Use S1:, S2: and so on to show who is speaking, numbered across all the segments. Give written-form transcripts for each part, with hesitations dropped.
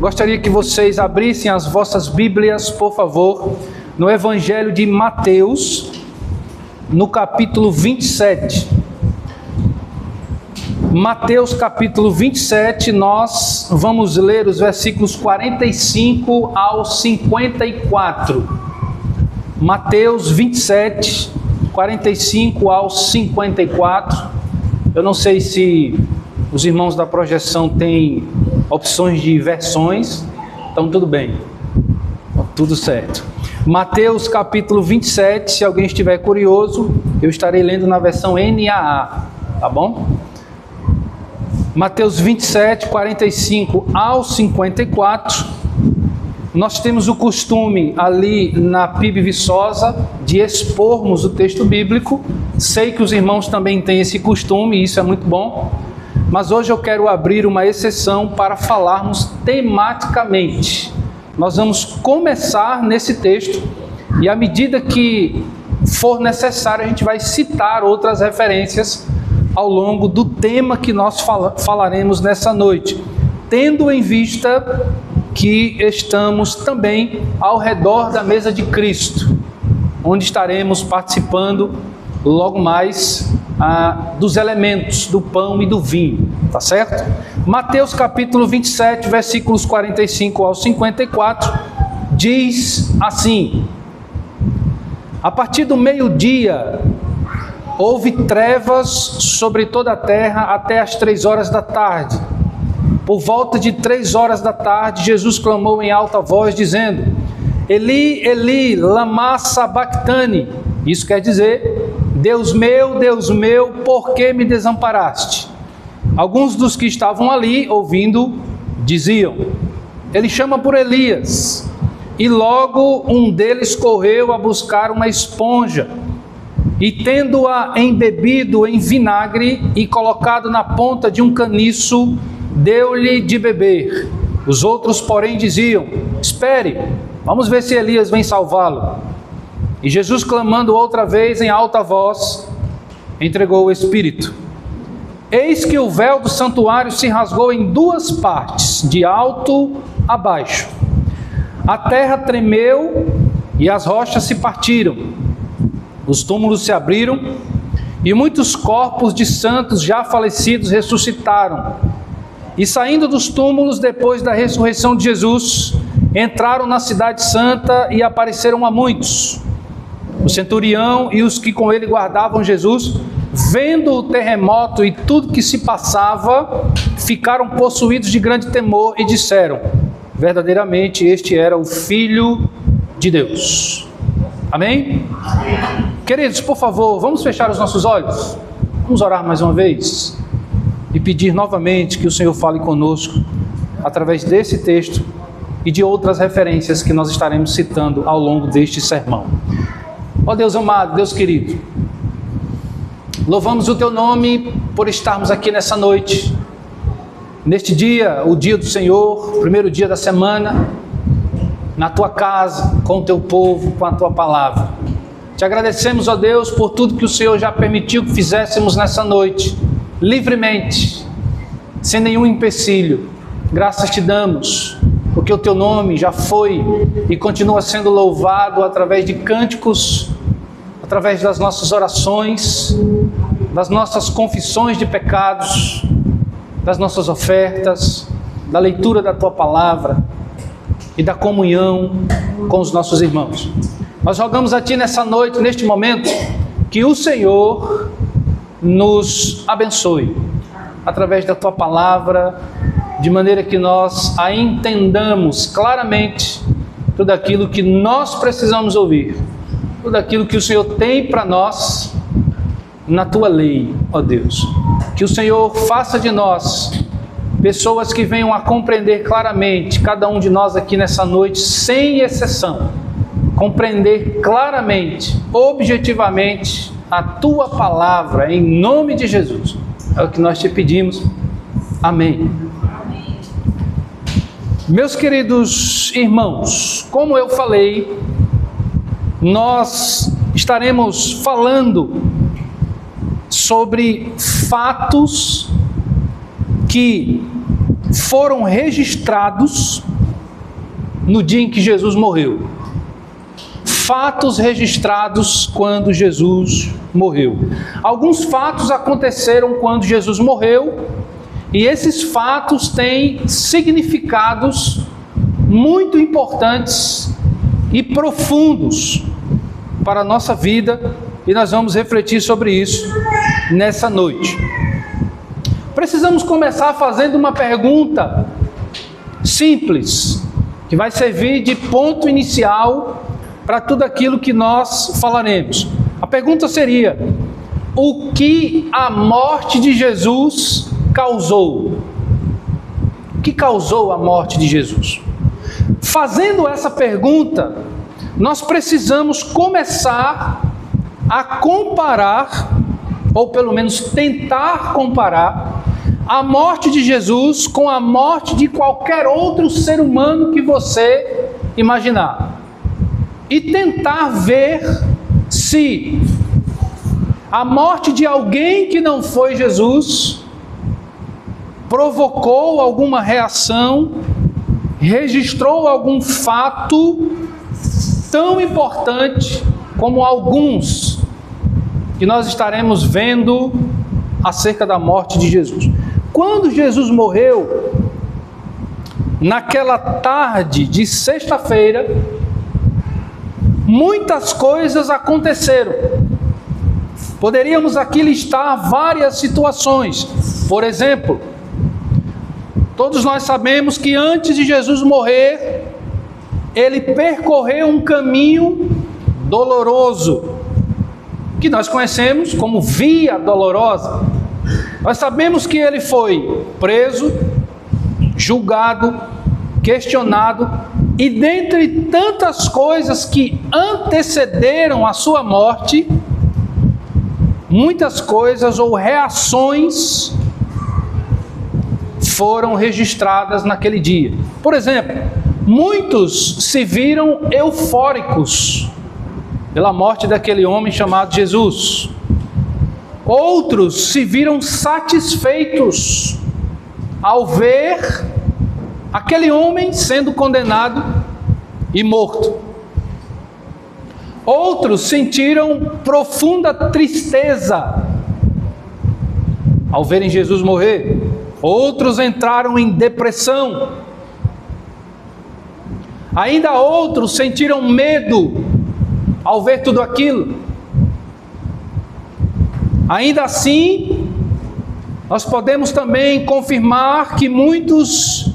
S1: Gostaria que vocês abrissem as vossas Bíblias, por favor, no Evangelho de Mateus, no capítulo 27. Mateus capítulo 27, nós vamos ler os versículos 45 ao 54. Mateus 27, 45 ao 54. Eu não sei se os irmãos da projeção têm opções de versões, então tudo bem, tudo certo. Mateus capítulo 27, se alguém estiver curioso, eu estarei lendo na versão NAA, tá bom? Mateus 27, 45 ao 54. Nós temos o costume ali na PIB Viçosa de expormos o texto bíblico. Sei que os irmãos também têm esse costume, e isso é muito bom. Mas hoje eu quero abrir uma exceção para falarmos tematicamente. Nós vamos começar nesse texto e à medida que for necessário a gente vai citar outras referências ao longo do tema que nós falaremos nessa noite, tendo em vista que estamos também ao redor da mesa de Cristo, onde estaremos participando logo mais dos elementos do pão e do vinho, tá certo? Mateus capítulo 27, versículos 45 ao 54, diz assim: a partir do meio-dia, houve trevas sobre toda a terra até as 3 horas da tarde. Por volta de 3 horas da tarde, Jesus clamou em alta voz, dizendo: Eli, Eli, lama sabachthani. Isso quer dizer: Deus meu, por que me desamparaste? Alguns dos que estavam ali, ouvindo, diziam: ele chama por Elias. E logo um deles correu a buscar uma esponja, e tendo-a embebido em vinagre e colocado na ponta de um caniço, deu-lhe de beber. Os outros, porém, diziam: espere, vamos ver se Elias vem salvá-lo. E Jesus, clamando outra vez em alta voz, entregou o Espírito. Eis que o véu do santuário se rasgou em 2 partes, de alto a baixo. A terra tremeu e as rochas se partiram. Os túmulos se abriram e muitos corpos de santos já falecidos ressuscitaram. E saindo dos túmulos depois da ressurreição de Jesus, entraram na cidade santa e apareceram a muitos. O centurião e os que com ele guardavam Jesus, vendo o terremoto e tudo que se passava, ficaram possuídos de grande temor e disseram: verdadeiramente este era o Filho de Deus. Amém? Amém. Queridos, por favor, vamos fechar os nossos olhos, vamos orar mais uma vez e pedir novamente que o Senhor fale conosco através desse texto e de outras referências que nós estaremos citando ao longo deste sermão. Ó Deus amado, Deus querido, louvamos o Teu nome por estarmos aqui nessa noite, neste dia, o dia do Senhor, o primeiro dia da semana, na Tua casa, com o Teu povo, com a Tua palavra. Te agradecemos, ó Deus, por tudo que o Senhor já permitiu que fizéssemos nessa noite, livremente, sem nenhum empecilho. Graças te damos, porque o Teu nome já foi e continua sendo louvado através de cânticos, através das nossas orações, das nossas confissões de pecados, das nossas ofertas, da leitura da Tua palavra e da comunhão com os nossos irmãos. Nós rogamos a Ti nessa noite, neste momento, que o Senhor nos abençoe através da Tua palavra, de maneira que nós a entendamos claramente, tudo aquilo que nós precisamos ouvir, tudo aquilo que o Senhor tem para nós na Tua lei, ó Deus. Que o Senhor faça de nós pessoas que venham a compreender claramente, cada um de nós aqui nessa noite, sem exceção, compreender claramente, objetivamente, a Tua palavra, em nome de Jesus. É o que nós te pedimos. Amém. Meus queridos irmãos, como eu falei, nós estaremos falando sobre fatos que foram registrados no dia em que Jesus morreu. Fatos registrados quando Jesus morreu. Alguns fatos aconteceram quando Jesus morreu, e esses fatos têm significados muito importantes e profundos para a nossa vida, e nós vamos refletir sobre isso nessa noite. Precisamos começar fazendo uma pergunta simples, que vai servir de ponto inicial para tudo aquilo que nós falaremos. A pergunta seria: o que a morte de Jesus causou? O que causou a morte de Jesus? Fazendo essa pergunta, nós precisamos começar a comparar, ou pelo menos tentar comparar, a morte de Jesus com a morte de qualquer outro ser humano que você imaginar. E tentar ver se a morte de alguém que não foi Jesus provocou alguma reação, registrou algum fato tão importante como alguns que nós estaremos vendo acerca da morte de Jesus. Quando Jesus morreu, naquela tarde de sexta-feira, muitas coisas aconteceram. Poderíamos aqui listar várias situações. Por exemplo, todos nós sabemos que antes de Jesus morrer, ele percorreu um caminho doloroso, que nós conhecemos como Via Dolorosa. Nós sabemos que ele foi preso, julgado, questionado, e dentre tantas coisas que antecederam a sua morte, muitas coisas ou reações foram registradas naquele dia. Por exemplo, muitos se viram eufóricos pela morte daquele homem chamado Jesus. Outros se viram satisfeitos ao ver aquele homem sendo condenado e morto. Outros sentiram profunda tristeza ao verem Jesus morrer. Outros entraram em depressão. Ainda outros sentiram medo ao ver tudo aquilo. Ainda assim, nós podemos também confirmar que muitos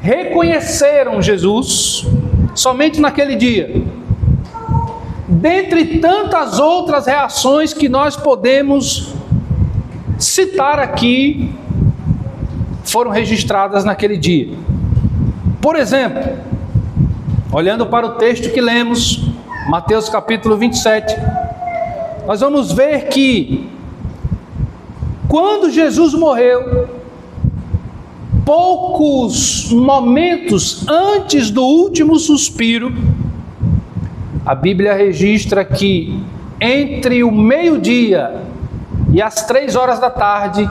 S1: reconheceram Jesus somente naquele dia. Dentre tantas outras reações que nós podemos citar aqui, foram registradas naquele dia. Por exemplo, olhando para o texto que lemos, Mateus capítulo 27, nós vamos ver que quando Jesus morreu, poucos momentos antes do último suspiro, a Bíblia registra que entre o meio-dia e as 3 horas da tarde,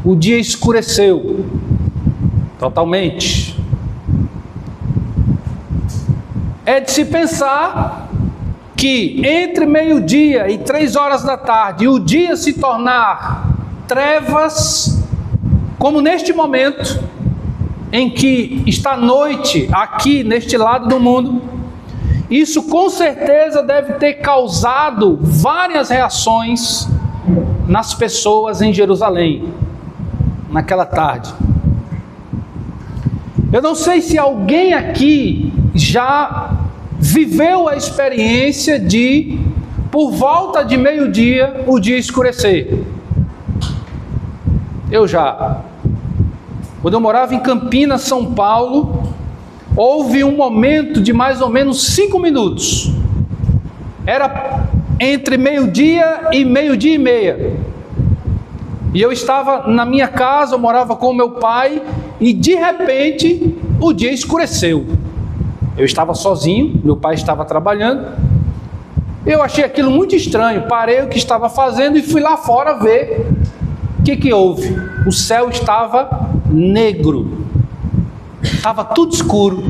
S1: o dia escureceu totalmente. É de se pensar que entre meio-dia e 3 horas da tarde, o dia se tornar trevas, como neste momento em que está noite aqui neste lado do mundo, isso com certeza deve ter causado várias reações nas pessoas em Jerusalém naquela tarde. Eu não sei se alguém aqui já viveu a experiência de, por volta de meio-dia, o dia escurecer. Eu já. Quando eu morava em Campinas, São Paulo, houve um momento de mais ou menos 5 minutos. Era entre meio-dia e meio-dia e meia. E eu estava na minha casa, eu morava com o meu pai, e de repente o dia escureceu. Eu estava sozinho, meu pai estava trabalhando. Eu achei aquilo muito estranho, parei o que estava fazendo e fui lá fora ver o que houve. O céu estava negro, estava tudo escuro.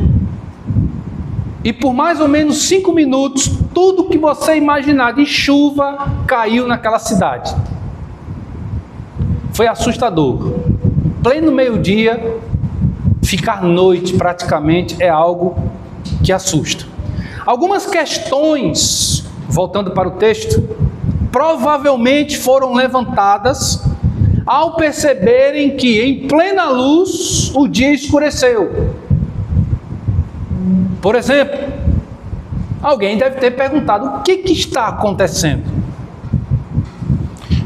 S1: e por mais ou menos 5 minutos, tudo que você imaginar de chuva caiu naquela cidade. Foi assustador. Pleno meio-dia, ficar noite praticamente é algo que assusta. Algumas questões, voltando para o texto, provavelmente foram levantadas ao perceberem que em plena luz o dia escureceu. Por exemplo, alguém deve ter perguntado: o que está acontecendo?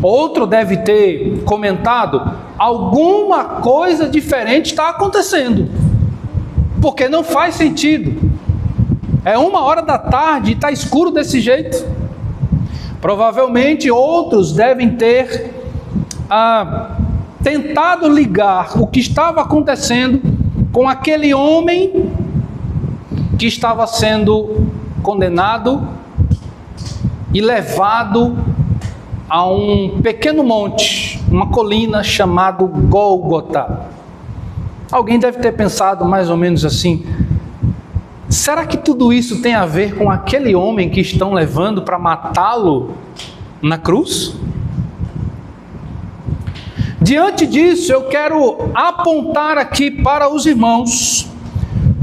S1: Outro deve ter comentado: alguma coisa diferente está acontecendo, porque não faz sentido. É 1h da tarde e está escuro desse jeito. Provavelmente outros devem ter tentado ligar o que estava acontecendo com aquele homem que estava sendo condenado e levado a um pequeno monte, uma colina chamado Gólgota. Alguém deve ter pensado mais ou menos assim: será que tudo isso tem a ver com aquele homem que estão levando para matá-lo na cruz? Diante disso, eu quero apontar aqui para os irmãos,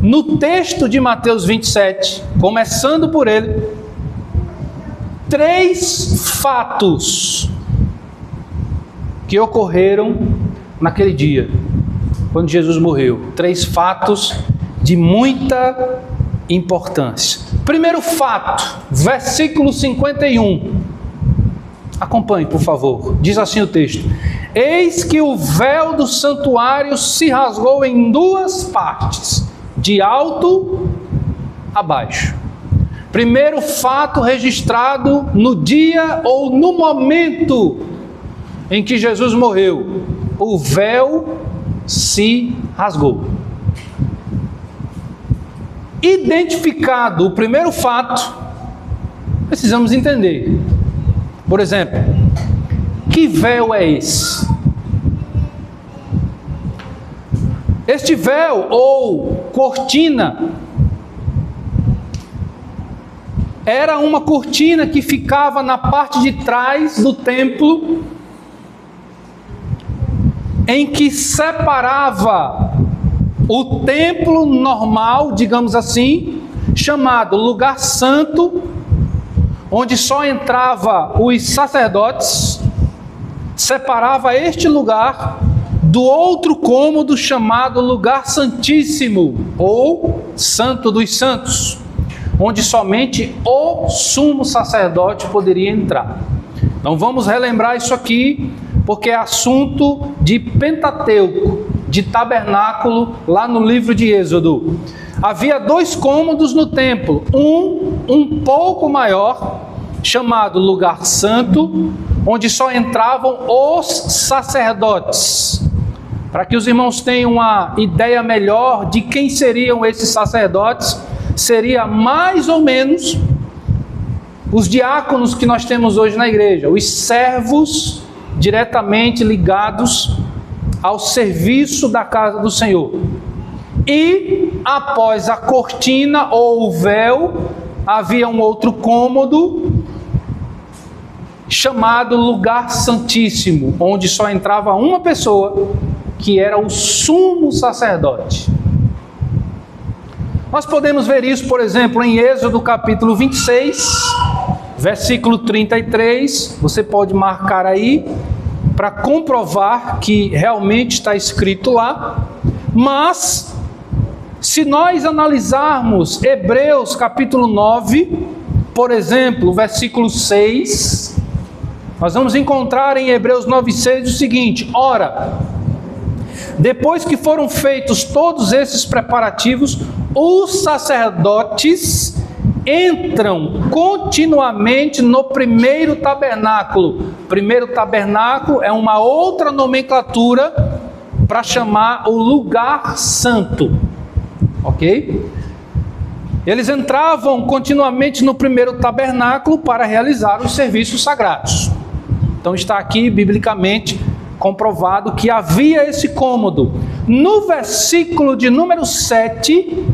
S1: no texto de Mateus 27, começando por ele, 3 fatos que ocorreram naquele dia, quando Jesus morreu. 3 fatos de muita importância. Primeiro fato, versículo 51. Acompanhe, por favor. Diz assim o texto: eis que o véu do santuário se rasgou em 2 partes, de alto a baixo. Primeiro fato registrado no dia ou no momento em que Jesus morreu: o véu se rasgou. Identificado o primeiro fato, precisamos entender. Por exemplo, que véu é esse? Este véu ou cortina era uma cortina que ficava na parte de trás do templo, em que separava o templo normal, digamos assim, chamado lugar santo, onde só entrava os sacerdotes, separava este lugar do outro cômodo chamado lugar santíssimo, ou santo dos santos, onde somente o sumo sacerdote poderia entrar. Então vamos relembrar isso aqui, porque é assunto de Pentateuco, de tabernáculo, lá no livro de Êxodo. Havia 2 cômodos no templo, um pouco maior, chamado lugar santo, onde só entravam os sacerdotes. Para que os irmãos tenham uma ideia melhor de quem seriam esses sacerdotes, seria mais ou menos os diáconos que nós temos hoje na igreja, os servos diretamente ligados ao serviço da casa do Senhor. E após a cortina ou o véu, havia um outro cômodo chamado lugar santíssimo, onde só entrava uma pessoa, que era o sumo sacerdote. Nós podemos ver isso, por exemplo, em Êxodo capítulo 26, versículo 33, você pode marcar aí, para comprovar que realmente está escrito lá. Mas, se nós analisarmos Hebreus capítulo 9, por exemplo, versículo 6, nós vamos encontrar em Hebreus 9,6 o seguinte: ora, depois que foram feitos todos esses preparativos, os sacerdotes entram continuamente no primeiro tabernáculo. Primeiro tabernáculo é uma outra nomenclatura para chamar o lugar santo, ok? Eles entravam continuamente no primeiro tabernáculo para realizar os serviços sagrados. Então está aqui biblicamente comprovado que havia esse cômodo. No versículo de número 7,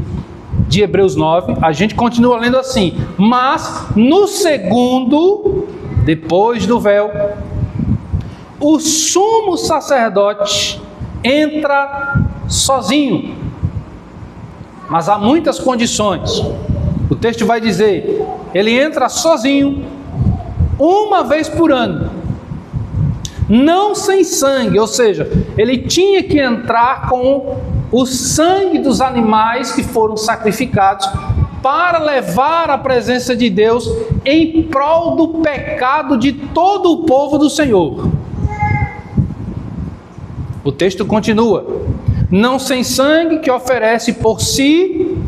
S1: de Hebreus 9, a gente continua lendo assim: mas no segundo, depois do véu, o sumo sacerdote entra sozinho. Mas há muitas condições. O texto vai dizer, ele entra sozinho, uma vez por ano, não sem sangue, ou seja, ele tinha que entrar com o sangue dos animais que foram sacrificados para levar a presença de Deus em prol do pecado de todo o povo do Senhor. O texto continua: não sem sangue, que oferece por si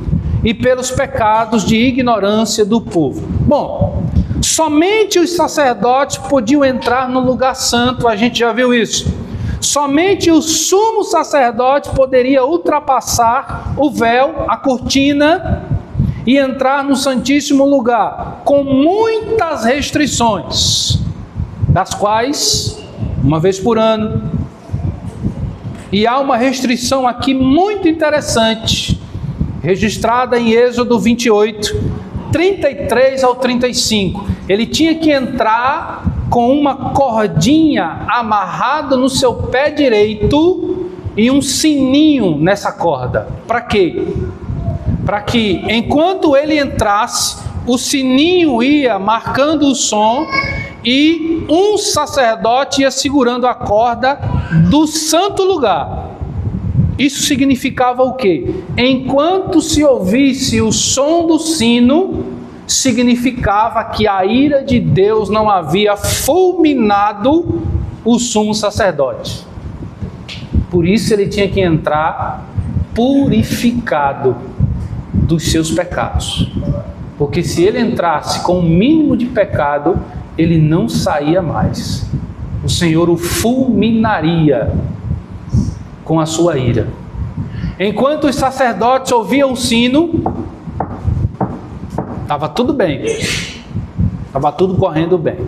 S1: e pelos pecados de ignorância do povo. Bom, somente os sacerdotes podiam entrar no lugar santo, a gente já viu isso. Somente o sumo sacerdote poderia ultrapassar o véu, a cortina, e entrar no Santíssimo Lugar, com muitas restrições, das quais, uma vez por ano. E há uma restrição aqui muito interessante, registrada em Êxodo 28, 33 ao 35. Ele tinha que entrar com uma cordinha amarrada no seu pé direito e um sininho nessa corda. Para quê? Para que, enquanto ele entrasse, o sininho ia marcando o som e um sacerdote ia segurando a corda do santo lugar. Isso significava o quê? Enquanto se ouvisse o som do sino, significava que a ira de Deus não havia fulminado o sumo sacerdote. Por isso ele tinha que entrar purificado dos seus pecados. Porque se ele entrasse com o mínimo de pecado, ele não saía mais. O Senhor o fulminaria com a sua ira. Enquanto os sacerdotes ouviam o sino, estava tudo bem, estava tudo correndo bem.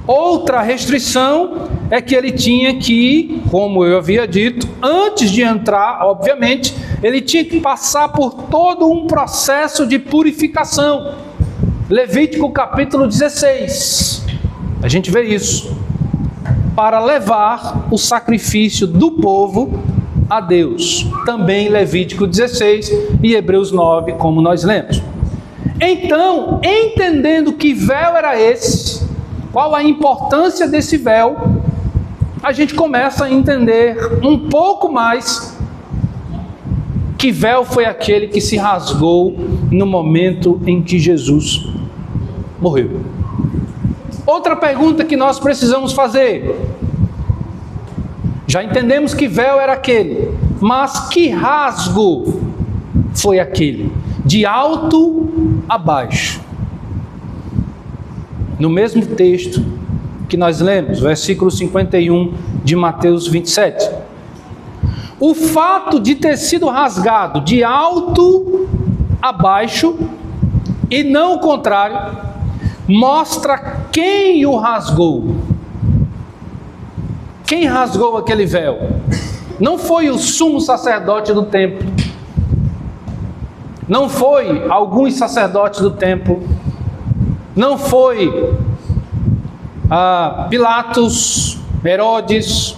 S1: Outra restrição é que ele tinha que, como eu havia dito, antes de entrar, obviamente, ele tinha que passar por todo um processo de purificação. Levítico capítulo 16, a gente vê isso, para levar o sacrifício do povo a Deus. Também Levítico 16 e Hebreus 9, como nós lemos. Então, entendendo que véu era esse, qual a importância desse véu, a gente começa a entender um pouco mais que véu foi aquele que se rasgou no momento em que Jesus morreu. Outra pergunta que nós precisamos fazer: já entendemos que véu era aquele, mas que rasgo foi aquele? De alto a baixo. No mesmo texto que nós lemos, versículo 51 de Mateus 27. O fato de ter sido rasgado de alto a baixo, e não o contrário, mostra quem o rasgou. Quem rasgou aquele véu? Não foi o sumo sacerdote do templo, não foi alguns sacerdotes do templo, não foi Pilatos, Herodes,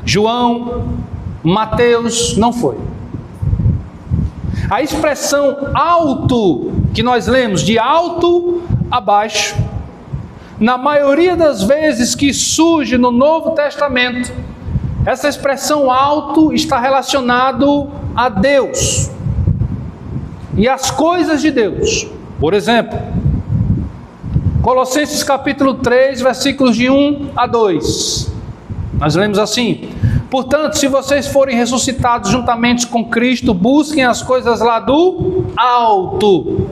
S1: João, Mateus, não foi. A expressão alto, que nós lemos, de alto a baixo, na maioria das vezes que surge no Novo Testamento, essa expressão alto está relacionado a Deus e as coisas de Deus. Por exemplo, Colossenses capítulo 3, versículos de 1 a 2. Nós lemos assim: portanto, se vocês forem ressuscitados juntamente com Cristo, busquem as coisas lá do alto,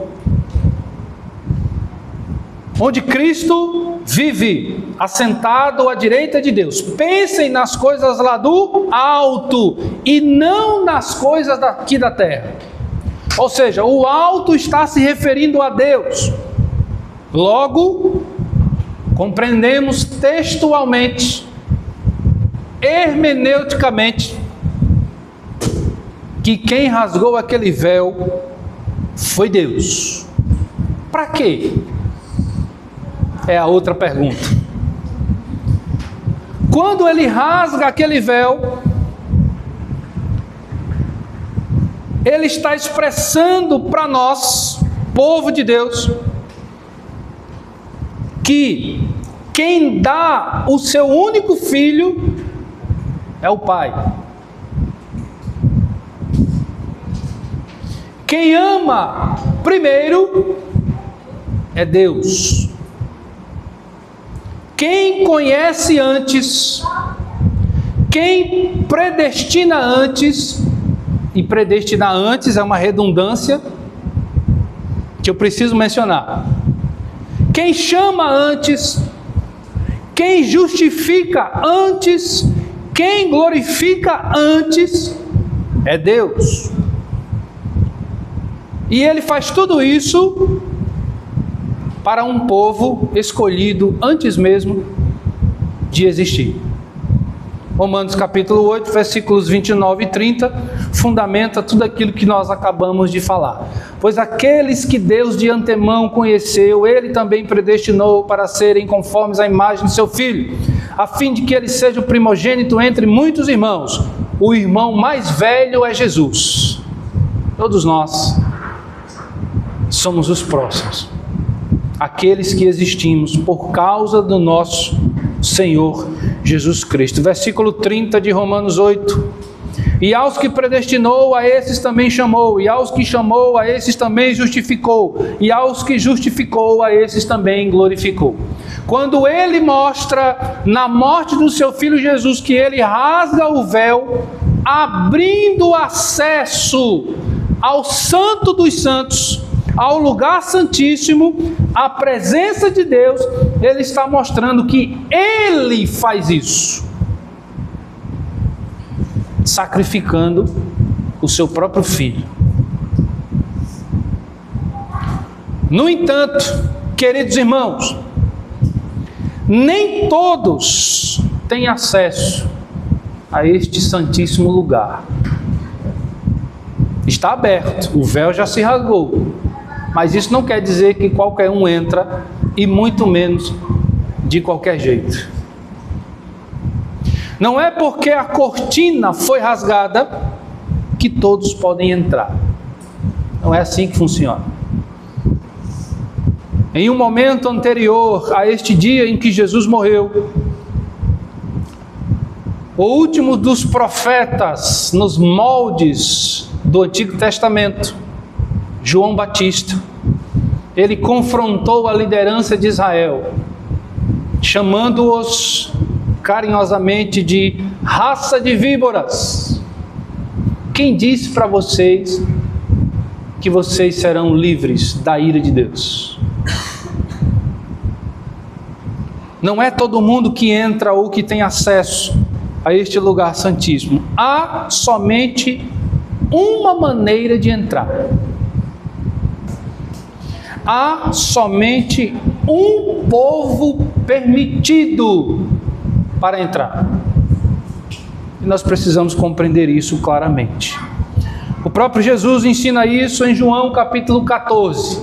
S1: onde Cristo vive, assentado à direita de Deus. Pensem nas coisas lá do alto e não nas coisas daqui da terra. Ou seja, o alto está se referindo a Deus. Logo, compreendemos textualmente, hermeneuticamente, que quem rasgou aquele véu foi Deus. Para quê? É a outra pergunta. Quando ele rasga aquele véu, ele está expressando para nós, povo de Deus, que quem dá o seu único filho é o Pai. Quem ama primeiro é Deus. Quem conhece antes, quem predestina antes, e predestinar antes é uma redundância que eu preciso mencionar. Quem chama antes, quem justifica antes, quem glorifica antes é Deus. E Ele faz tudo isso para um povo escolhido antes mesmo de existir. Romanos capítulo 8, versículos 29 e 30, fundamenta tudo aquilo que nós acabamos de falar. Pois aqueles que Deus de antemão conheceu, Ele também predestinou para serem conformes à imagem de seu Filho, a fim de que Ele seja o primogênito entre muitos irmãos. O irmão mais velho é Jesus. Todos nós somos os próximos, aqueles que existimos por causa do nosso Senhor Jesus Cristo. Versículo 30 de Romanos 8. E aos que predestinou, a esses também chamou, e aos que chamou, a esses também justificou, e aos que justificou, a esses também glorificou. Quando Ele mostra na morte do seu Filho Jesus que Ele rasga o véu, abrindo acesso ao Santo dos Santos, ao lugar santíssimo, à presença de Deus, Ele está mostrando que Ele faz isso, sacrificando o seu próprio Filho. No entanto, queridos irmãos, nem todos têm acesso a este santíssimo lugar. Está aberto, o véu já se rasgou. Mas isso não quer dizer que qualquer um entra, e muito menos de qualquer jeito. Não é porque a cortina foi rasgada que todos podem entrar. Não é assim que funciona. Em um momento anterior a este dia em que Jesus morreu, o último dos profetas nos moldes do Antigo Testamento, João Batista, ele confrontou a liderança de Israel, chamando-os carinhosamente de raça de víboras. Quem disse para vocês que vocês serão livres da ira de Deus? Não é todo mundo que entra ou que tem acesso a este lugar santíssimo. Há somente uma maneira de entrar. Há somente um povo permitido para entrar. E nós precisamos compreender isso claramente. O próprio Jesus ensina isso em João capítulo 14.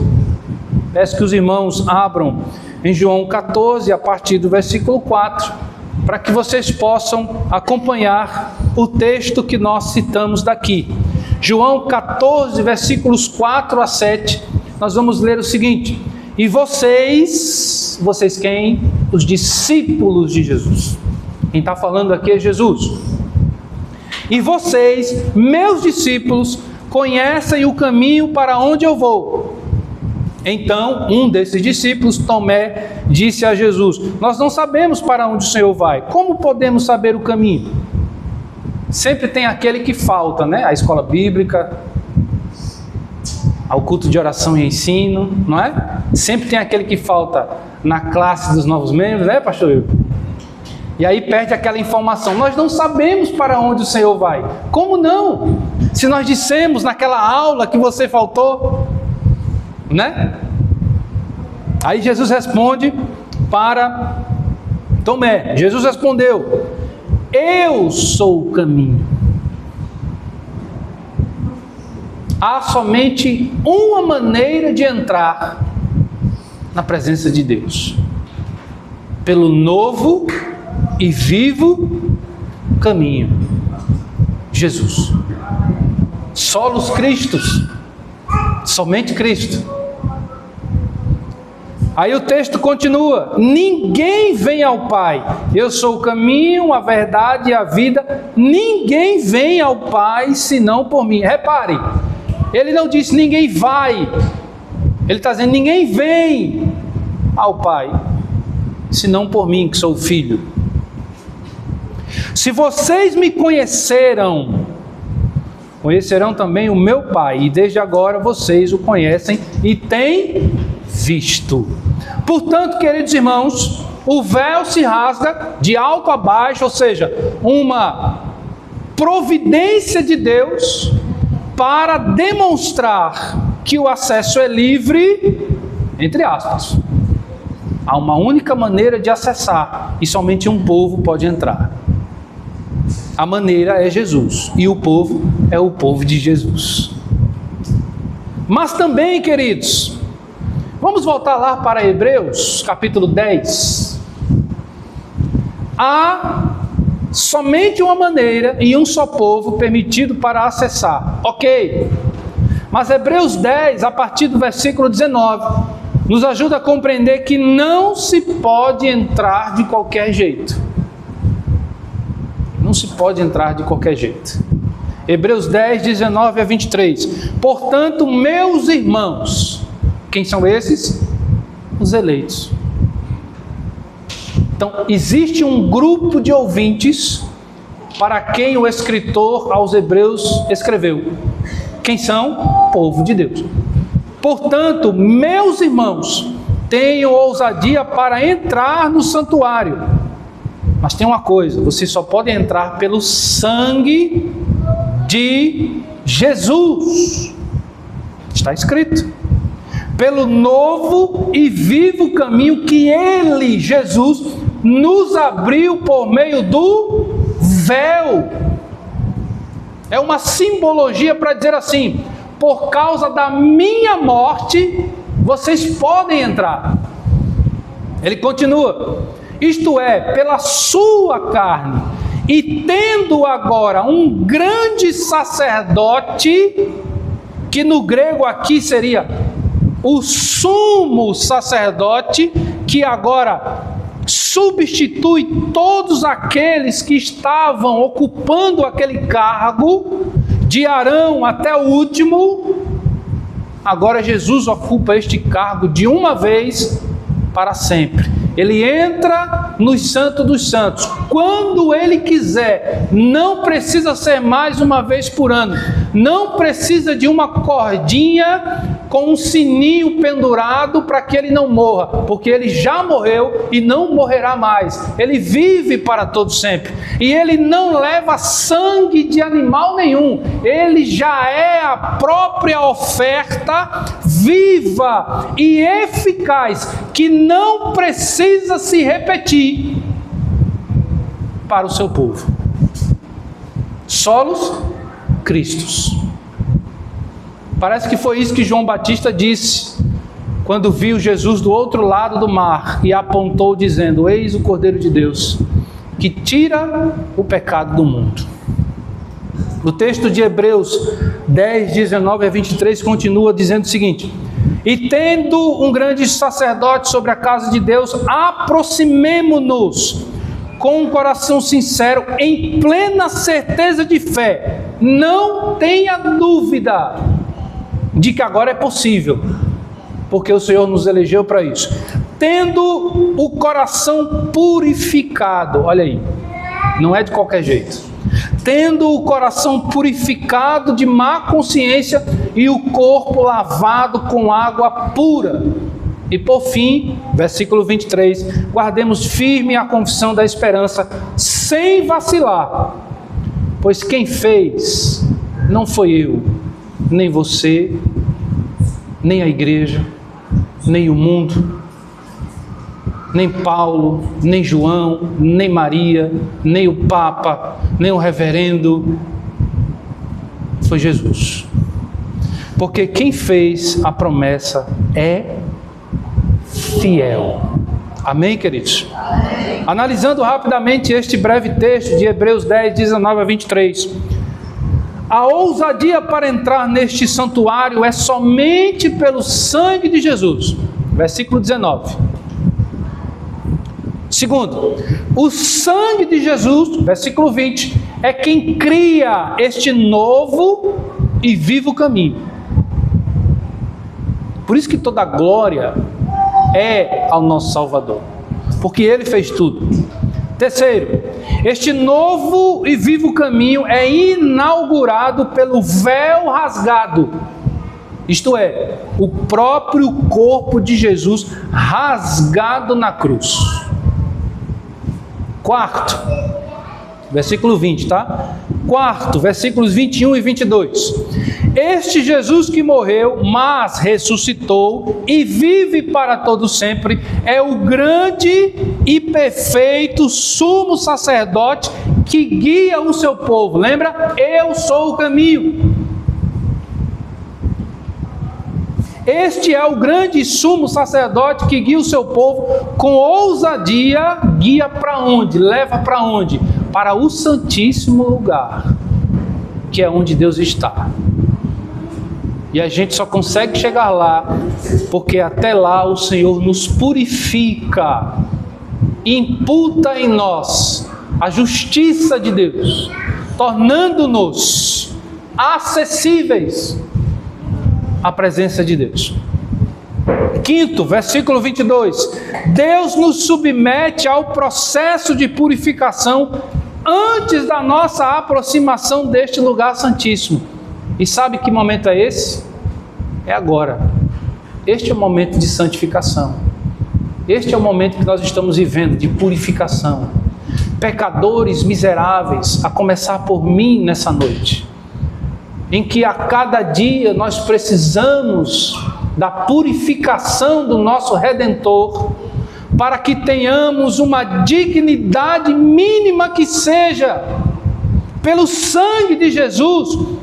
S1: Peço que os irmãos abram em João 14, a partir do versículo 4, para que vocês possam acompanhar o texto que nós citamos daqui. João 14, versículos 4 a 7, nós vamos ler o seguinte: e vocês quem? Os discípulos de Jesus. Quem está falando aqui é Jesus. E vocês, meus discípulos, conhecem o caminho para onde eu vou. Então, um desses discípulos, Tomé, disse a Jesus: nós não sabemos para onde o Senhor vai. Como podemos saber o caminho? Sempre tem aquele que falta, né? A escola bíblica, ao culto de oração e ensino, não é? Sempre tem aquele que falta na classe dos novos membros, né, pastor Will? E aí perde aquela informação. Nós não sabemos para onde o Senhor vai. Como não? Se nós dissemos naquela aula que você faltou, né? Aí Jesus responde para Tomé. Jesus respondeu: eu sou o caminho, há somente uma maneira de entrar na presença de Deus: pelo novo e vivo caminho, Jesus. Solos Christus, somente Cristo. Aí o texto continua: ninguém vem ao Pai, eu sou o caminho, a verdade e a vida, ninguém vem ao Pai senão por mim. Repare, ele não disse ninguém vai, ele está dizendo ninguém vem ao Pai senão por mim, que sou o Filho. Se vocês me conhecerão, conhecerão também o meu Pai, e desde agora vocês o conhecem e têm visto. Portanto, queridos irmãos, o véu se rasga de alto a baixo, ou seja, uma providência de Deus para demonstrar que o acesso é livre, entre aspas. Há uma única maneira de acessar e somente um povo pode entrar. A maneira é Jesus e o povo é o povo de Jesus. Mas também, queridos, vamos voltar lá para Hebreus, capítulo 10. Há somente uma maneira e um só povo permitido para acessar. Ok. Mas Hebreus 10, a partir do versículo 19, nos ajuda a compreender que não se pode entrar de qualquer jeito. Não se pode entrar de qualquer jeito. Hebreus 10, 19 a 23. Portanto, meus irmãos, quem são esses? Os eleitos. Então, existe um grupo de ouvintes para quem o escritor aos Hebreus escreveu. Quem são? O povo de Deus. Portanto, meus irmãos, tenham ousadia para entrar no santuário. Mas tem uma coisa, vocês só podem entrar pelo sangue de Jesus. Está escrito. Pelo novo e vivo caminho que Ele, Jesus, nos abriu por meio do véu. É uma simbologia para dizer assim: por causa da minha morte, vocês podem entrar. Ele continua: isto é, pela sua carne, e tendo agora um grande sacerdote, que no grego aqui seria o sumo sacerdote, que agora substitui todos aqueles que estavam ocupando aquele cargo, de Arão até o último. Agora Jesus ocupa este cargo de uma vez para sempre. Ele entra no Santo dos Santos quando Ele quiser. Não precisa ser mais uma vez por ano. Não precisa de uma cordinha com um sininho pendurado para que Ele não morra, porque Ele já morreu e não morrerá mais. Ele vive para todo sempre. E Ele não leva sangue de animal nenhum. Ele já é a própria oferta viva e eficaz, que não precisa se repetir para o seu povo. Solos Christus. Parece que foi isso que João Batista disse quando viu Jesus do outro lado do mar e apontou dizendo: eis o Cordeiro de Deus que tira o pecado do mundo. O texto de Hebreus 10, 19 a 23 continua dizendo o seguinte: e tendo um grande sacerdote sobre a casa de Deus, aproximemo-nos com um coração sincero, em plena certeza de fé. Não tenha dúvida de que agora é possível, porque o Senhor nos elegeu para isso. Tendo o coração purificado, olha aí, não é de qualquer jeito. Tendo o coração purificado de má consciência e o corpo lavado com água pura. E por fim, versículo 23, guardemos firme a confissão da esperança, sem vacilar, pois quem fez não foi eu, nem você, nem a igreja, nem o mundo, nem Paulo, nem João, nem Maria, nem o Papa, nem o reverendo. Foi Jesus. Porque quem fez a promessa é fiel. Amém, queridos? Amém. Analisando rapidamente este breve texto de Hebreus 10, 19 a 23. A ousadia para entrar neste santuário é somente pelo sangue de Jesus. Versículo 19. Segundo, o sangue de Jesus, versículo 20, é quem cria este novo e vivo caminho. Por isso que toda a glória é ao nosso Salvador, porque Ele fez tudo. Terceiro, este novo e vivo caminho é inaugurado pelo véu rasgado, isto é, o próprio corpo de Jesus rasgado na cruz. Quarto, versículo 20, tá? Quarto, versículos 21 e 22. Este Jesus que morreu, mas ressuscitou e vive para todo sempre, é o grande e perfeito sumo sacerdote que guia o seu povo. Lembra? Eu sou o caminho. Este é o grande sumo sacerdote que guia o seu povo com ousadia. Guia para onde? Leva para onde? Para o santíssimo lugar, que é onde Deus está. E a gente só consegue chegar lá porque até lá o Senhor nos purifica, imputa em nós a justiça de Deus, tornando-nos acessíveis à presença de Deus. Quinto, versículo 22. Deus nos submete ao processo de purificação antes da nossa aproximação deste lugar santíssimo. E sabe que momento é esse? É agora. Este é o momento de santificação. Este é o momento que nós estamos vivendo, de purificação. Pecadores miseráveis, a começar por mim nessa noite, em que a cada dia nós precisamos da purificação do nosso Redentor, para que tenhamos uma dignidade mínima que seja, pelo sangue de Jesus,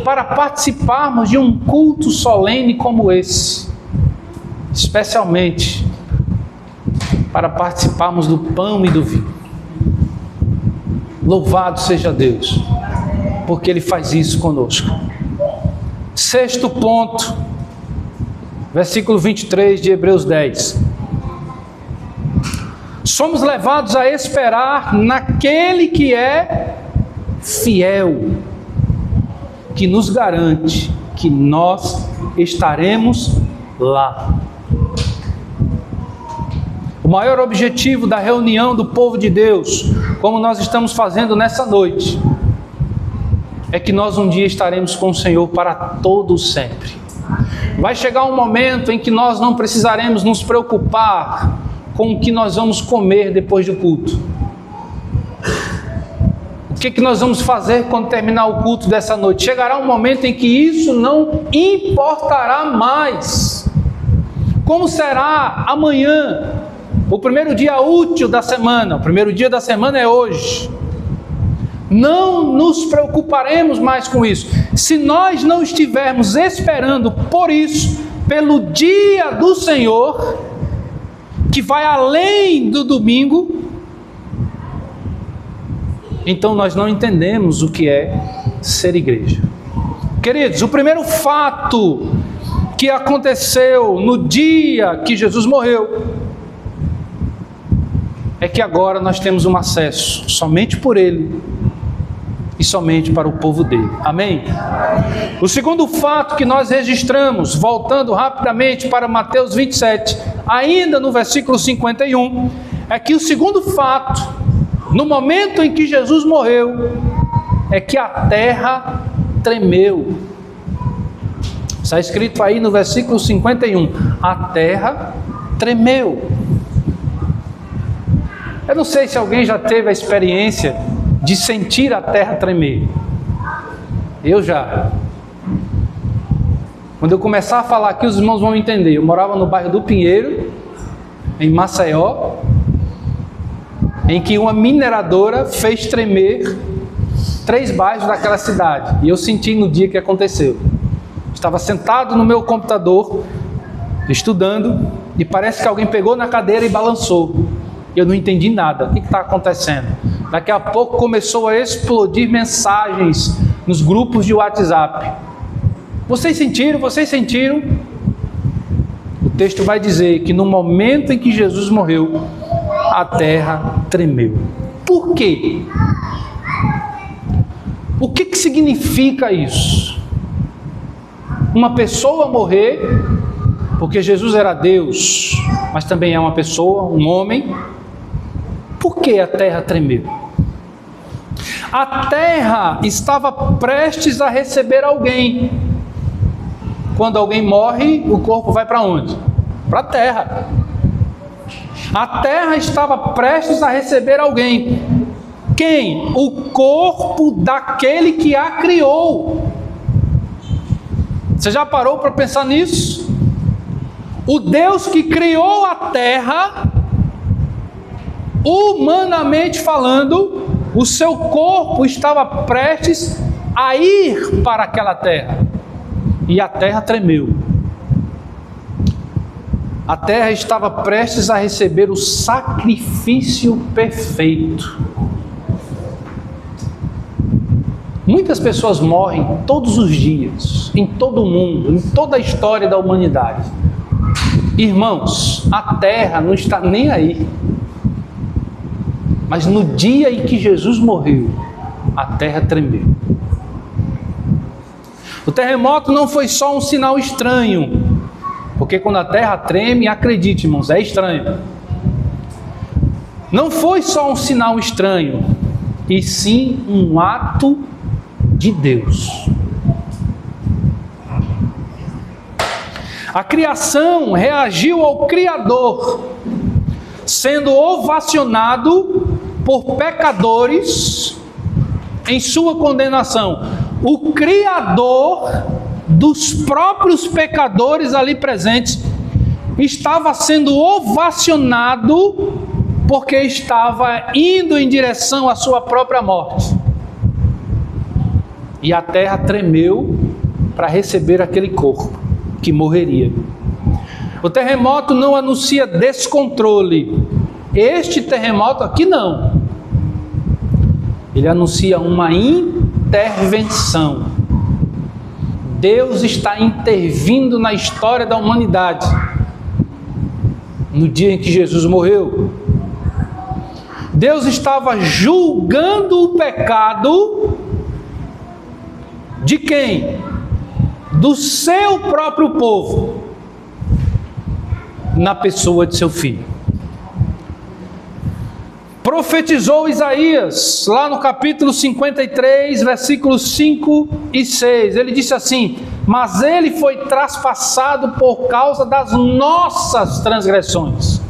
S1: para participarmos de um culto solene como esse, especialmente para participarmos do pão e do vinho. Louvado seja Deus, porque Ele faz isso conosco. Sexto ponto, versículo 23 de Hebreus 10. Somos levados a esperar naquele que é fiel, que nos garante que nós estaremos lá. O maior objetivo da reunião do povo de Deus, como nós estamos fazendo nessa noite, é que nós um dia estaremos com o Senhor para todo sempre. Vai chegar um momento em que nós não precisaremos nos preocupar com o que nós vamos comer depois do culto. O que nós vamos fazer quando terminar o culto dessa noite? Chegará um momento em que isso não importará mais. Como será amanhã? O primeiro dia útil da semana. O primeiro dia da semana é hoje. Não nos preocuparemos mais com isso. Se nós não estivermos esperando por isso, pelo dia do Senhor, que vai além do domingo, então nós não entendemos o que é ser igreja. Queridos, o primeiro fato que aconteceu no dia que Jesus morreu é que agora nós temos um acesso somente por Ele e somente para o povo dele. Amém? O segundo fato que nós registramos, voltando rapidamente para Mateus 27, ainda no versículo 51, é que o segundo fato, no momento em que Jesus morreu, é que a terra tremeu. Está escrito aí no versículo 51, a terra tremeu. Eu não sei se alguém já teve a experiência de sentir a terra tremer. Eu já. Quando eu começar a falar aqui, os irmãos vão entender. Eu morava no bairro do Pinheiro, em Maceió, em que uma mineradora fez tremer 3 bairros daquela cidade. E eu senti no dia que aconteceu. Estava sentado no meu computador, estudando, e parece que alguém pegou na cadeira e balançou. Eu não entendi nada. O que está acontecendo? Daqui a pouco começou a explodir mensagens nos grupos de WhatsApp. Vocês sentiram? Vocês sentiram? O texto vai dizer que no momento em que Jesus morreu, a terra tremeu. Por quê? O que significa isso? Uma pessoa morrer, porque Jesus era Deus, mas também é uma pessoa, um homem. Por que a terra tremeu? A terra estava prestes a receber alguém. Quando alguém morre, o corpo vai para onde? Para a terra. A terra estava prestes a receber alguém. Quem? O corpo daquele que a criou. Você já parou para pensar nisso? O Deus que criou a terra, humanamente falando, o seu corpo estava prestes a ir para aquela terra. E a terra tremeu. A terra estava prestes a receber o sacrifício perfeito. Muitas pessoas morrem todos os dias, em todo o mundo, em toda a história da humanidade. Irmãos, a terra não está nem aí. Mas no dia em que Jesus morreu, a terra tremeu. O terremoto não foi só um sinal estranho, porque quando a terra treme, acredite, irmãos, é estranho. Não foi só um sinal estranho, e sim um ato de Deus. A criação reagiu ao Criador, sendo ovacionado por pecadores em sua condenação. O Criador dos próprios pecadores ali presentes estava sendo ovacionado porque estava indo em direção à sua própria morte. E a terra tremeu para receber aquele corpo que morreria. O terremoto não anuncia descontrole. Este terremoto aqui não. Ele anuncia uma intervenção. Deus está intervindo na história da humanidade. No dia em que Jesus morreu, Deus estava julgando o pecado de quem? Do seu próprio povo, na pessoa de seu filho. Profetizou Isaías, lá no capítulo 53, versículos 5 e 6. Ele disse assim: mas ele foi traspassado por causa das nossas transgressões.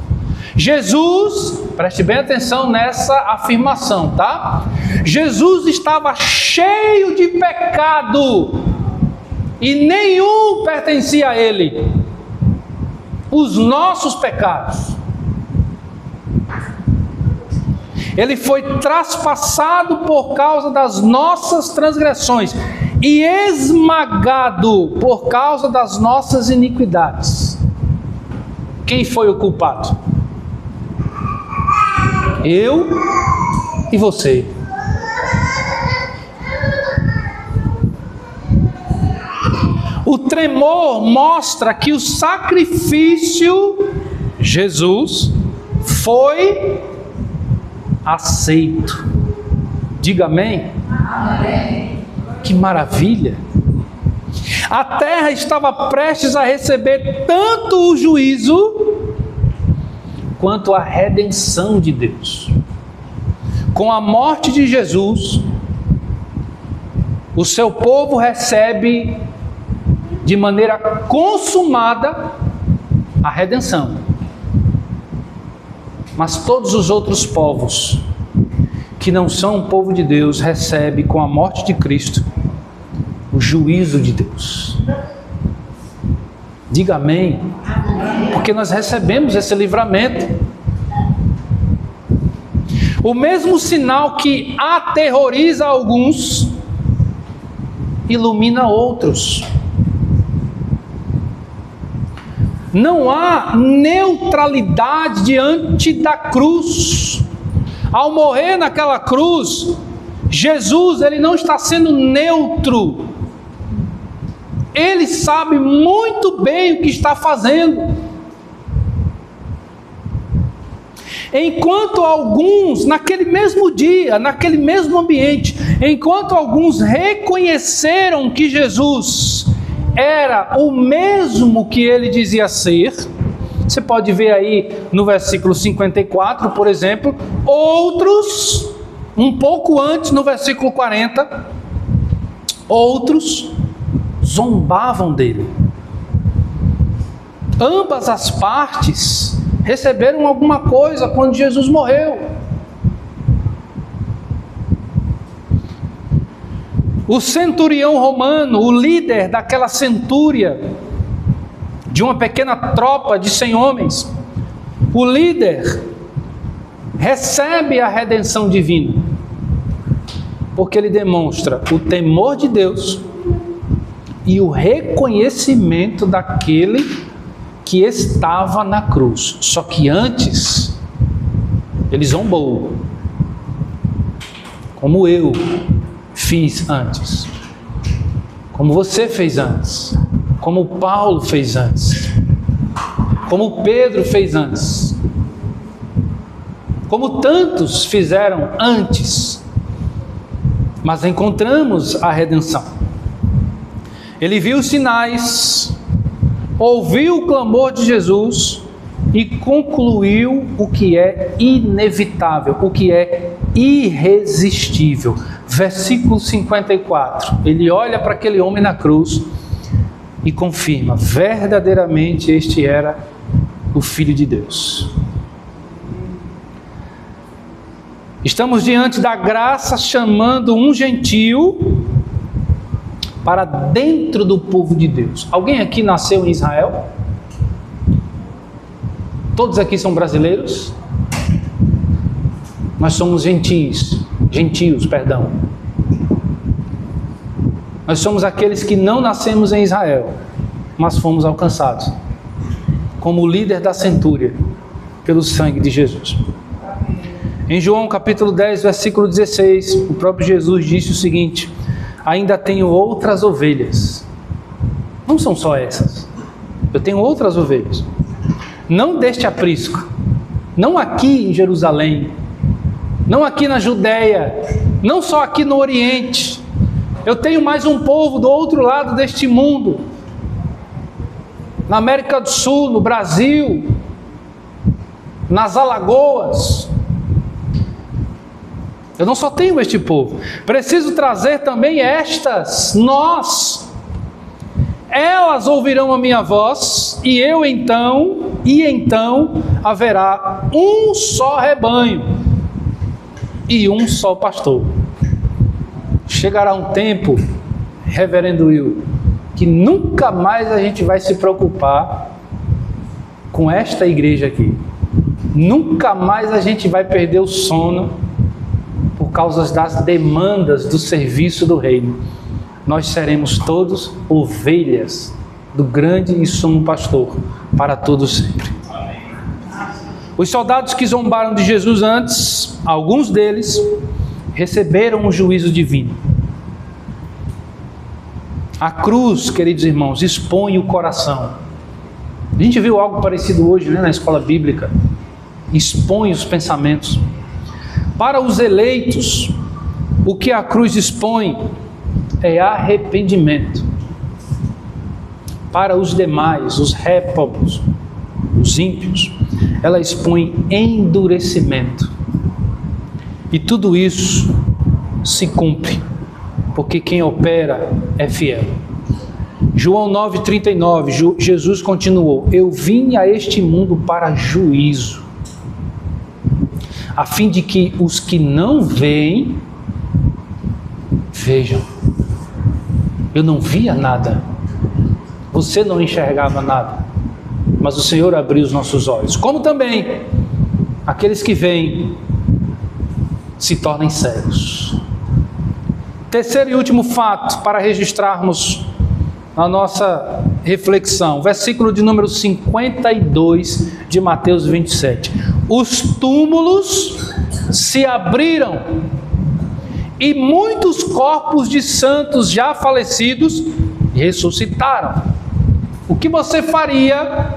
S1: Jesus, preste bem atenção nessa afirmação, tá? Jesus estava cheio de pecado e nenhum pertencia a ele. Os nossos pecados. Ele foi traspassado por causa das nossas transgressões e esmagado por causa das nossas iniquidades. Quem foi o culpado? Eu e você. O tremor mostra que o sacrifício, Jesus, foi aceito. Diga amém. Amém. Que maravilha! A terra estava prestes a receber tanto o juízo quanto a redenção de Deus. Com a morte de Jesus, o seu povo recebe de maneira consumada a redenção. Mas todos os outros povos que não são o povo de Deus recebem com a morte de Cristo o juízo de Deus. Diga amém. Porque nós recebemos esse livramento. O mesmo sinal que aterroriza alguns, ilumina outros. Não há neutralidade diante da cruz. Ao morrer naquela cruz, Jesus, ele não está sendo neutro. Ele sabe muito bem o que está fazendo. Enquanto alguns, naquele mesmo dia, naquele mesmo ambiente, enquanto alguns reconheceram que Jesus era o mesmo que ele dizia ser, você pode ver aí no versículo 54, por exemplo, outros, um pouco antes, no versículo 40, outros zombavam dele. Ambas as partes receberam alguma coisa quando Jesus morreu. O centurião romano, o líder daquela centúria, de uma pequena tropa de 100 homens, o líder recebe a redenção divina, porque ele demonstra o temor de Deus e o reconhecimento daquele que estava na cruz. Só que antes, ele zombou, como eu fiz antes, como você fez antes, como Paulo fez antes, como Pedro fez antes, como tantos fizeram antes. Mas encontramos a redenção. Ele viu os sinais, ouviu o clamor de Jesus e concluiu o que é inevitável, o que é irresistível. Versículo 54, ele olha para aquele homem na cruz e confirma, verdadeiramente este era o Filho de Deus. Estamos diante da graça chamando um gentio para dentro do povo de Deus. Alguém aqui nasceu em Israel? Todos aqui são brasileiros? Nós somos gentios. Nós somos aqueles que não nascemos em Israel, mas fomos alcançados como líder da centúria pelo sangue de Jesus. Em João capítulo 10, versículo 16, o próprio Jesus disse o seguinte: ainda tenho outras ovelhas. Não são só essas. Eu tenho outras ovelhas. Não deste aprisco. Não aqui em Jerusalém. Não aqui na Judéia. Não só aqui no Oriente. Eu tenho mais um povo do outro lado deste mundo. Na América do Sul, no Brasil, nas Alagoas. Eu não só tenho este povo, preciso trazer também estas, nós. Elas ouvirão a minha voz, e então haverá um só rebanho e um só pastor. Chegará um tempo, reverendo Will, que nunca mais a gente vai se preocupar com esta igreja aqui. Nunca mais a gente vai perder o sono por causa das demandas do serviço do reino. Nós seremos todos ovelhas do grande e sumo pastor para todos sempre. Os soldados que zombaram de Jesus antes, alguns deles receberam o juízo divino. A cruz, queridos irmãos, expõe o coração. A gente viu algo parecido hoje, na escola bíblica. Expõe os pensamentos. Para os eleitos, o que a cruz expõe é arrependimento. Para os demais, os réprobos, os ímpios, ela expõe endurecimento. E tudo isso se cumpre, porque quem opera é fiel. João 9,39, Jesus continuou: eu vim a este mundo para juízo, a fim de que os que não veem, vejam. Eu não via nada, você não enxergava nada, mas o Senhor abriu os nossos olhos. Como também aqueles que veem se tornem cegos. Terceiro e último fato para registrarmos a nossa reflexão. Versículo de número 52 de Mateus 27. Os túmulos se abriram e muitos corpos de santos já falecidos ressuscitaram. O que você faria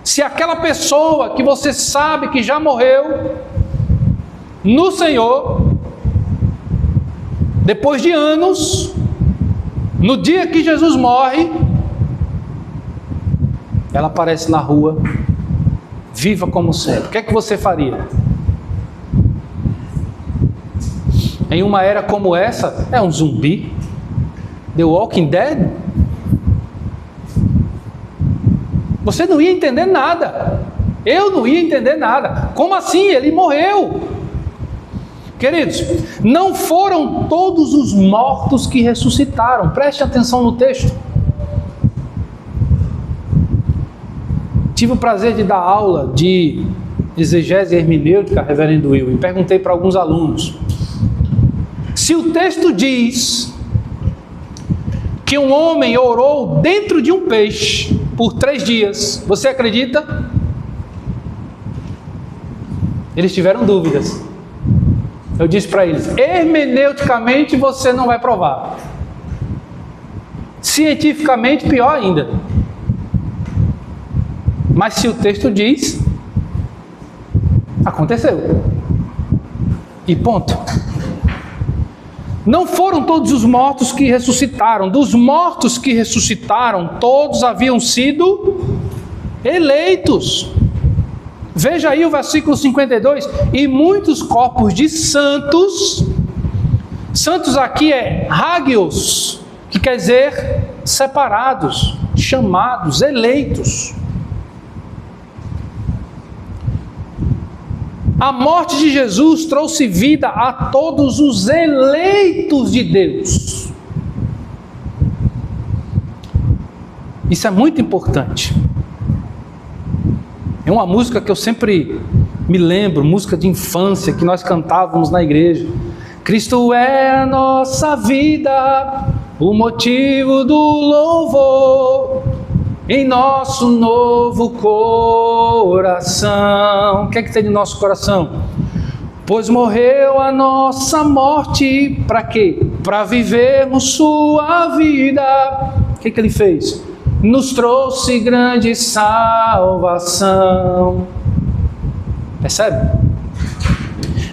S1: se aquela pessoa que você sabe que já morreu no Senhor, depois de anos, no dia que Jesus morre, ela aparece na rua, viva como sempre? O que é que você faria? Em uma era como essa, é um zumbi? The Walking Dead? Você não ia entender nada. Eu não ia entender nada. Como assim? Ele morreu. Queridos, não foram todos os mortos que ressuscitaram. Preste atenção no texto. Tive o prazer de dar aula de exegese hermenêutica, reverendo Will, e perguntei para alguns alunos: se o texto diz que um homem orou dentro de um peixe por 3 dias, você acredita? Eles tiveram dúvidas. Eu disse para eles: hermeneuticamente você não vai provar. Cientificamente, pior ainda. Mas se o texto diz, aconteceu. E ponto. Não foram todos os mortos que ressuscitaram. Dos mortos que ressuscitaram, todos haviam sido eleitos. Veja aí o versículo 52. E muitos corpos de santos, santos aqui é hagios, que quer dizer separados, chamados, eleitos. A morte de Jesus trouxe vida a todos os eleitos de Deus. Isso é muito importante. É uma música que eu sempre me lembro, música de infância que nós cantávamos na igreja. Cristo é a nossa vida, o motivo do louvor em nosso novo coração. O que é que tem de nosso coração? Pois morreu a nossa morte, para quê? Para vivermos sua vida. O que é que ele fez? Nos trouxe grande salvação. Percebe?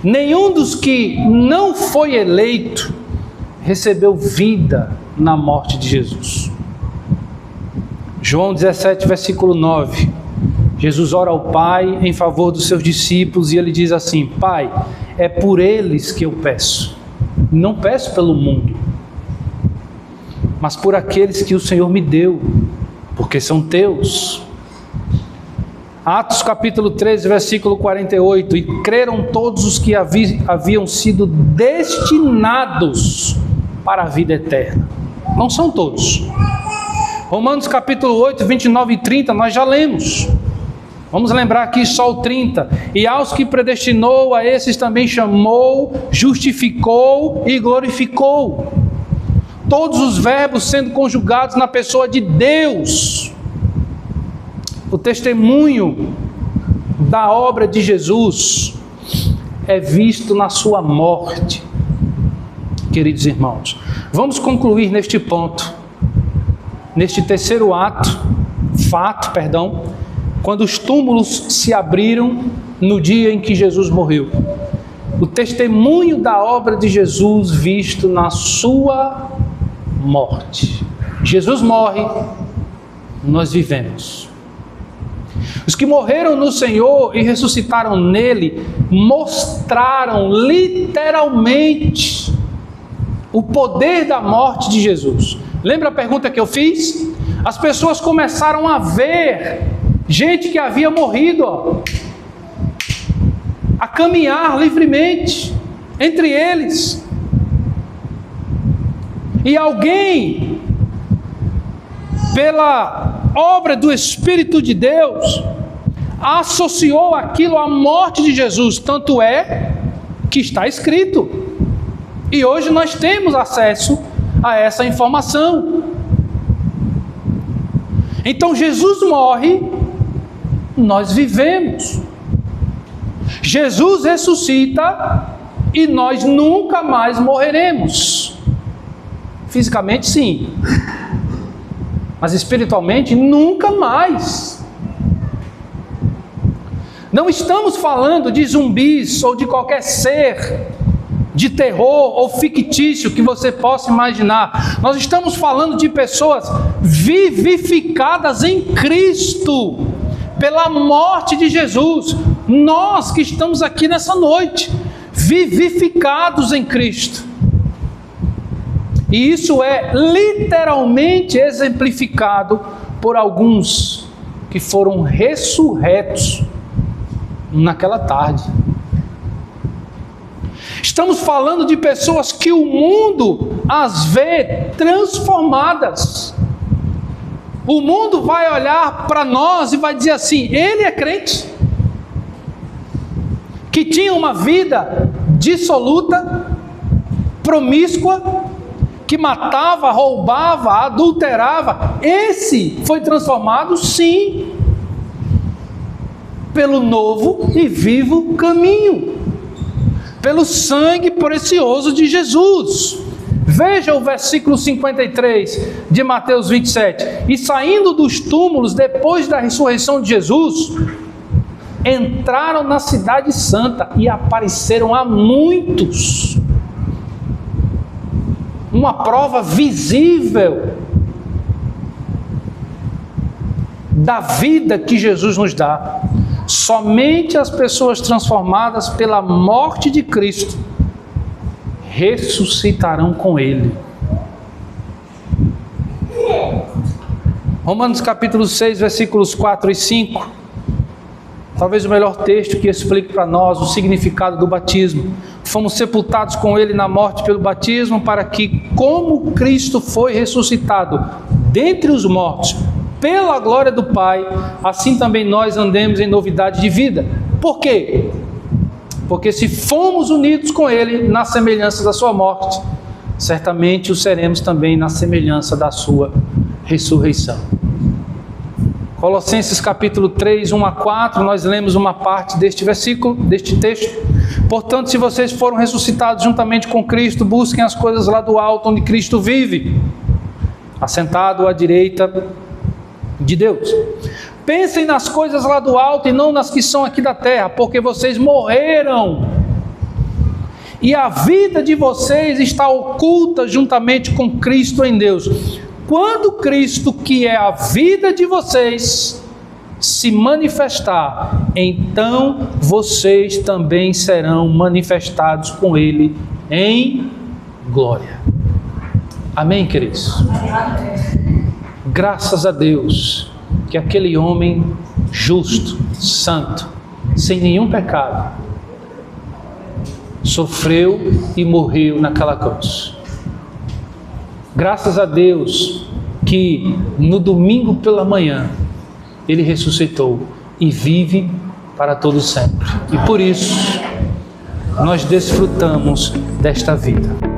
S1: Nenhum dos que não foi eleito recebeu vida na morte de Jesus. João 17, versículo 9. Jesus ora ao Pai em favor dos seus discípulos e ele diz assim: Pai, é por eles que eu peço. Não peço pelo mundo, mas por aqueles que o Senhor me deu, porque são teus. Atos capítulo 13, versículo 48. E creram todos os que haviam sido destinados para a vida eterna. Não são todos. Romanos capítulo 8, 29 e 30, nós já lemos. Vamos lembrar aqui só o 30. E aos que predestinou, a esses também chamou, justificou e glorificou. Todos os verbos sendo conjugados na pessoa de Deus. O testemunho da obra de Jesus é visto na sua morte. Queridos irmãos, vamos concluir neste ponto. Neste terceiro fato, quando os túmulos se abriram no dia em que Jesus morreu. O testemunho da obra de Jesus visto na sua morte. Jesus morre, nós vivemos. Os que morreram no Senhor e ressuscitaram nele, mostraram literalmente o poder da morte de Jesus. Lembra a pergunta que eu fiz? As pessoas começaram a ver gente que havia morrido, a caminhar livremente entre eles. E alguém, pela obra do Espírito de Deus, associou aquilo à morte de Jesus. Tanto é que está escrito. E hoje nós temos acesso a essa informação. Então Jesus morre, nós vivemos. Jesus ressuscita e nós nunca mais morreremos. Fisicamente, sim, mas espiritualmente, nunca mais. Não estamos falando de zumbis ou de qualquer ser de terror ou fictício que você possa imaginar. Nós estamos falando de pessoas vivificadas em Cristo, pela morte de Jesus. Nós que estamos aqui nessa noite, vivificados em Cristo. E isso é literalmente exemplificado por alguns que foram ressurretos naquela tarde. Estamos falando de pessoas que o mundo as vê transformadas. O mundo vai olhar para nós e vai dizer assim: ele é crente, que tinha uma vida dissoluta, promíscua, que matava, roubava, adulterava. Esse foi transformado, sim, pelo novo e vivo caminho, pelo sangue precioso de Jesus. Veja o versículo 53 de Mateus 27. E saindo dos túmulos, depois da ressurreição de Jesus, entraram na cidade santa e apareceram a muitos. Uma prova visível da vida que Jesus nos dá. Somente as pessoas transformadas pela morte de Cristo ressuscitarão com Ele. Romanos capítulo 6, versículos 4 e 5. Talvez o melhor texto que explique para nós o significado do batismo. Fomos sepultados com Ele na morte pelo batismo, para que, como Cristo foi ressuscitado dentre os mortos, pela glória do Pai, assim também nós andemos em novidade de vida. Por quê? Porque se fomos unidos com Ele na semelhança da sua morte, certamente o seremos também na semelhança da sua ressurreição. Colossenses capítulo 3, 1 a 4, nós lemos uma parte deste versículo, deste texto. Portanto, se vocês foram ressuscitados juntamente com Cristo, busquem as coisas lá do alto, onde Cristo vive, assentado à direita de Deus. Pensem nas coisas lá do alto e não nas que são aqui da terra, porque vocês morreram e a vida de vocês está oculta juntamente com Cristo em Deus. Quando Cristo, que é a vida de vocês, se manifestar, então vocês também serão manifestados com Ele em glória. Amém, queridos? Graças a Deus que aquele homem justo, santo, sem nenhum pecado, sofreu e morreu naquela cruz. Graças a Deus que no domingo pela manhã Ele ressuscitou e vive para todo sempre. E por isso nós desfrutamos desta vida.